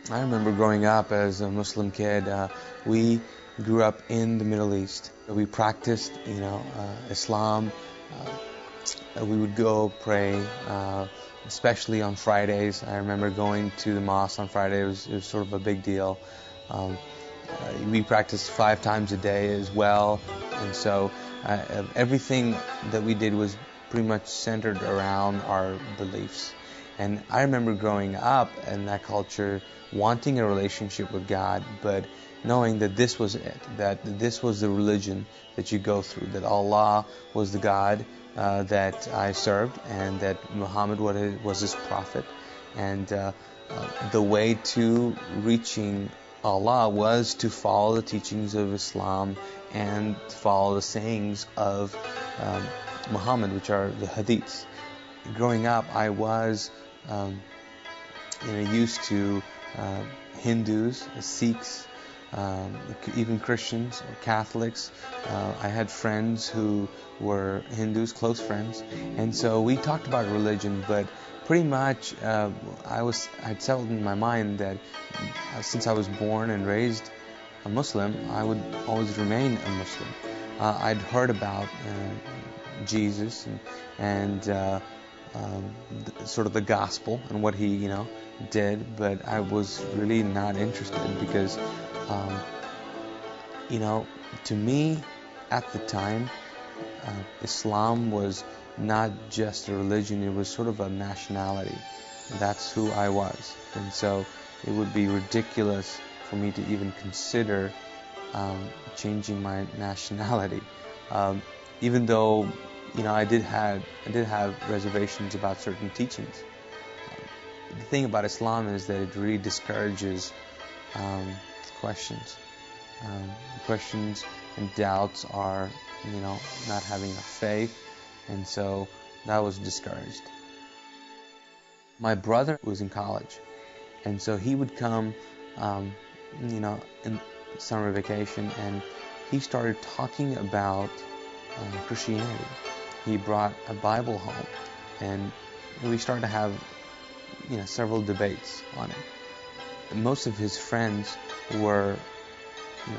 I remember growing up as a Muslim kid. We grew up in the Middle East. We practiced, Islam. We would go pray, especially on Fridays. I remember going to the mosque on Friday. It was sort of a big deal. Um, we practiced 5 times a day as well, and so everything that we did was pretty much centered around our beliefs. And I remember growing up in that culture, wanting a relationship with God, but knowing that this was it, that this was the religion that you go through, that Allah was the God that I served, and that Muhammad was his prophet, and the way to reaching Allah was to follow the teachings of Islam and follow the sayings of Muhammad, which are the hadiths. Growing up, I was used to Hindus, Sikhs, even Christians or Catholics. I had friends who were Hindus, close friends, and so we talked about religion, but pretty much I'd settled in my mind that since I was born and raised a Muslim, I would always remain a Muslim. I'd heard about Jesus and sort of the gospel and what he did, but I was really not interested because to me at the time Islam was not just a religion, it was sort of a nationality. That's who I was, and so it would be ridiculous for me to even consider changing my nationality, even though I did have reservations about certain teachings. The thing about Islam is that it really discourages questions. Questions and doubts are, not having enough faith, and so that was discouraged. My brother was in college, and so he would come, in summer vacation, and he started talking about Christianity. He brought a Bible home, and we started to have several debates on it. Most of his friends were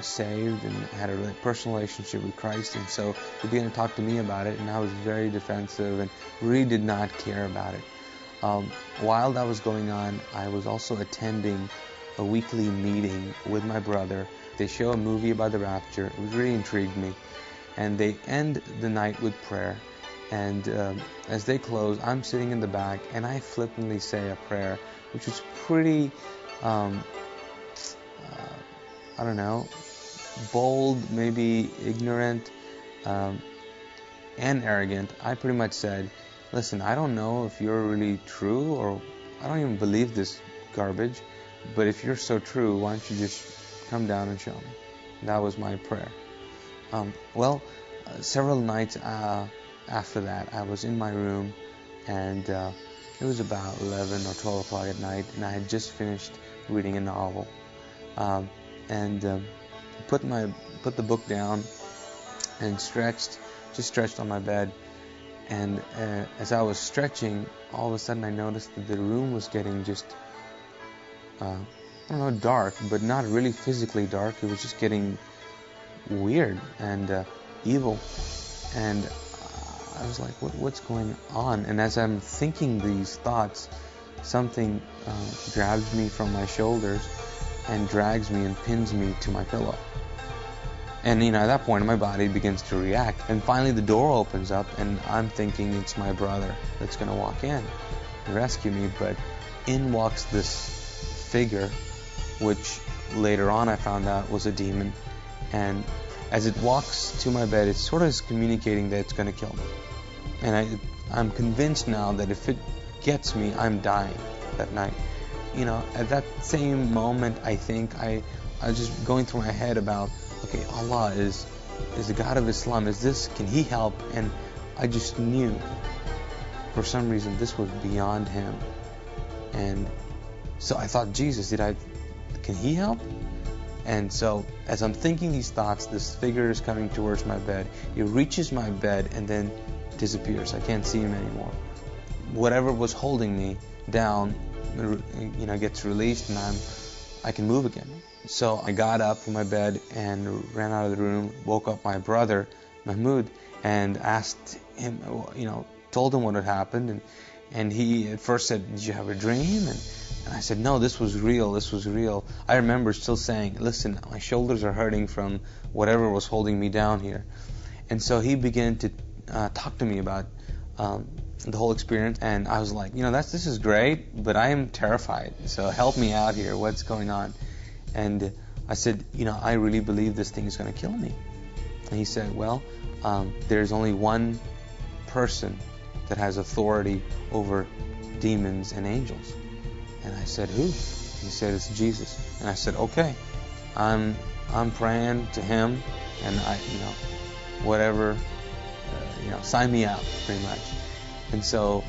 saved and had a personal relationship with Christ, and so he began to talk to me about it, and I was very defensive and really did not care about it. While that was going on, I was also attending a weekly meeting with my brother. They show a movie about the rapture. It really intrigued me, and they end the night with prayer. And as they close, I'm sitting in the back, and I flippantly say a prayer, which was pretty, bold, maybe ignorant, and arrogant. I pretty much said, listen, I don't know if you're really true, or I don't even believe this garbage, but if you're so true, why don't you just come down and show me? That was my prayer. Several nights after that, I was in my room, and it was about 11 or 12 o'clock at night, and I had just finished reading a novel, and put the book down and stretched on my bed. And as I was stretching, all of a sudden I noticed that the room was getting just dark, but not really physically dark. It was just getting weird and evil, and I was like, what's going on? And as I'm thinking these thoughts, something grabs me from my shoulders and drags me and pins me to my pillow. And at that point my body begins to react, and finally the door opens up, and I'm thinking it's my brother that's going to walk in and rescue me, but in walks this figure, which later on I found out was a demon, and as it walks to my bed, it sort of is communicating that it's going to kill me. And I'm convinced now that if it gets me, I'm dying that night. At that same moment, I think I was just going through my head about, okay, Allah is the God of Islam. Can He help? And I just knew, for some reason, this was beyond Him. And so I thought, Jesus, can He help? And so as I'm thinking these thoughts, this figure is coming towards my bed. It reaches my bed and then disappears. I can't see him anymore. Whatever was holding me down, gets released, and I'm I can move again. So I got up from my bed and ran out of the room, woke up my brother, Mahmoud, and asked him, told him what had happened. And he at first said, "Did you have a dream?" And I said, "No, this was real, this was real." I remember still saying, "Listen, my shoulders are hurting from whatever was holding me down here." And so he began to talk to me about the whole experience, and I was like, this is great, but I am terrified, so help me out here, what's going on? And I said, I really believe this thing is going to kill me. And he said, well, there's only one person that has authority over demons and angels. And I said, who? He said, it's Jesus. And I said, okay, I'm praying to him, and whatever, sign me out, pretty much. And so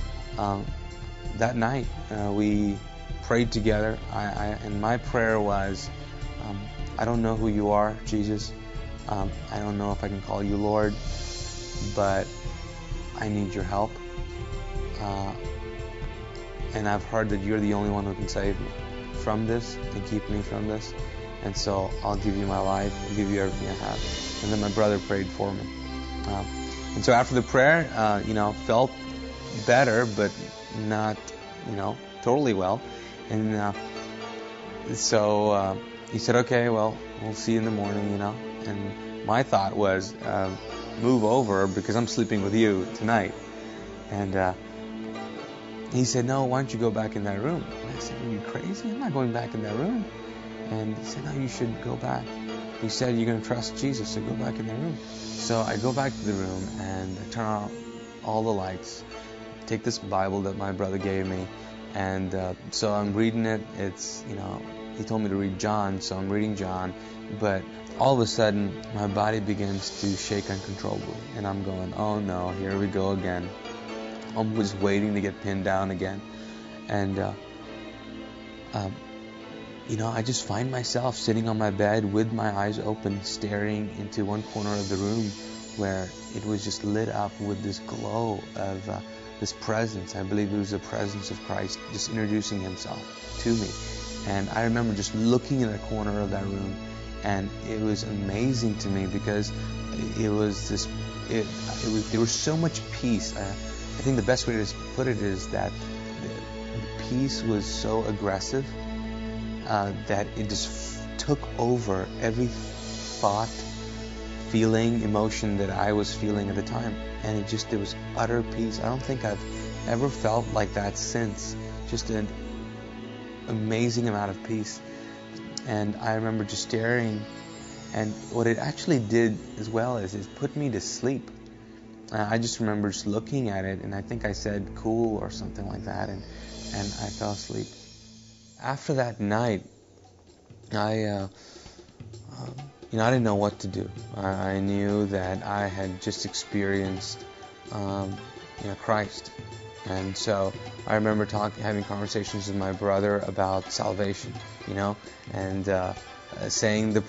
that night we prayed together, and my prayer was, I don't know who you are, Jesus. I don't know if I can call you Lord, but I need your help. And I've heard that you're the only one who can save me from this and keep me from this. And so I'll give you my life, I'll give you everything I have. And then my brother prayed for me. And so after the prayer, felt better, but not, totally well. And so he said, okay, well, we'll see you in the morning, And my thought was, move over because I'm sleeping with you tonight. And he said, no, why don't you go back in that room? And I said, are you crazy? I'm not going back in that room. And he said, no, you should go back. He said, you're going to trust Jesus, so go back in the room. So I go back to the room and I turn on all the lights, take this Bible that my brother gave me, and so I'm reading it. It's, he told me to read John, so I'm reading John, but all of a sudden my body begins to shake uncontrollably, and I'm going, oh no, here we go again. I'm just waiting to get pinned down again. And I just find myself sitting on my bed with my eyes open, staring into one corner of the room where it was just lit up with this glow of this presence. I believe it was the presence of Christ just introducing himself to me. And I remember just looking in the corner of that room, and it was amazing to me because there was so much peace. I think the best way to put it is that the peace was so aggressive that it just took over every thought, feeling, emotion that I was feeling at the time. And there was utter peace. I don't think I've ever felt like that since. Just an amazing amount of peace. And I remember just staring, and what it actually did as well is it put me to sleep. I just remember just looking at it, and I think I said cool or something like that, and I fell asleep. After that night, I didn't know what to do. I knew that I had just experienced, Christ, and so I remember having conversations with my brother about salvation, and saying the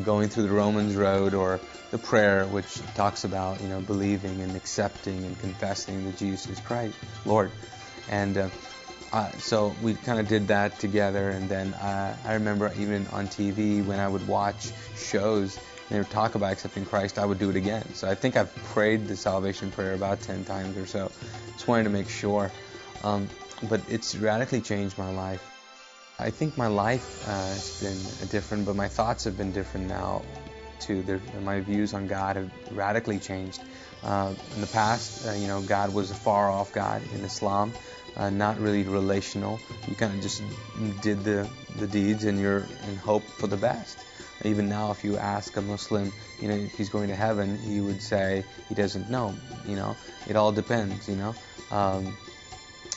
going through the Romans road, or the prayer which talks about believing and accepting and confessing that Jesus is Christ, Lord, and so we kind of did that together. And then I remember even on TV when I would watch shows and they would talk about accepting Christ, I would do it again. So I think I've prayed the salvation prayer about 10 times or so. Just wanted to make sure. But it's radically changed my life. I think my life has been different, but my thoughts have been different now too. My views on God have radically changed. In the past, God was a far-off God in Islam. Not really relational. You kind of just did the deeds and you're in hope for the best. Even now, if you ask a Muslim, if he's going to heaven, he would say he doesn't know. It all depends.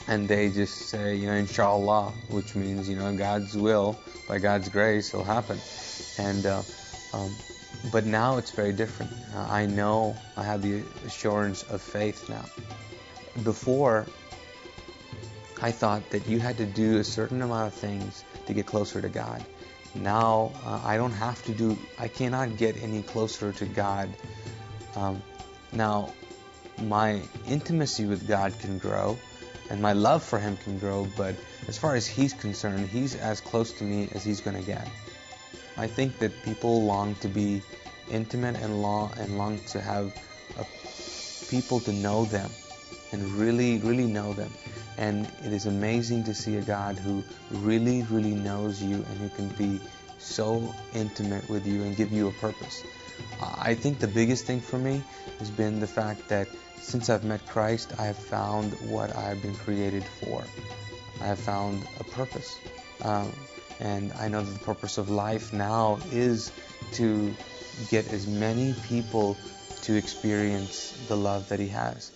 And they just say, inshallah, which means, God's will, by God's grace, it'll happen. And but now it's very different. I know I have the assurance of faith now. Before, I thought that you had to do a certain amount of things to get closer to God. Now, I cannot get any closer to God. Now, my intimacy with God can grow, and my love for Him can grow, but as far as He's concerned, He's as close to me as He's going to get. I think that people long to be intimate and long to have people to know them and really, really know them. And it is amazing to see a God who really, really knows you and who can be so intimate with you and give you a purpose. I think the biggest thing for me has been the fact that since I've met Christ, I have found what I've been created for. I have found a purpose. And I know that the purpose of life now is to get as many people to experience the love that He has.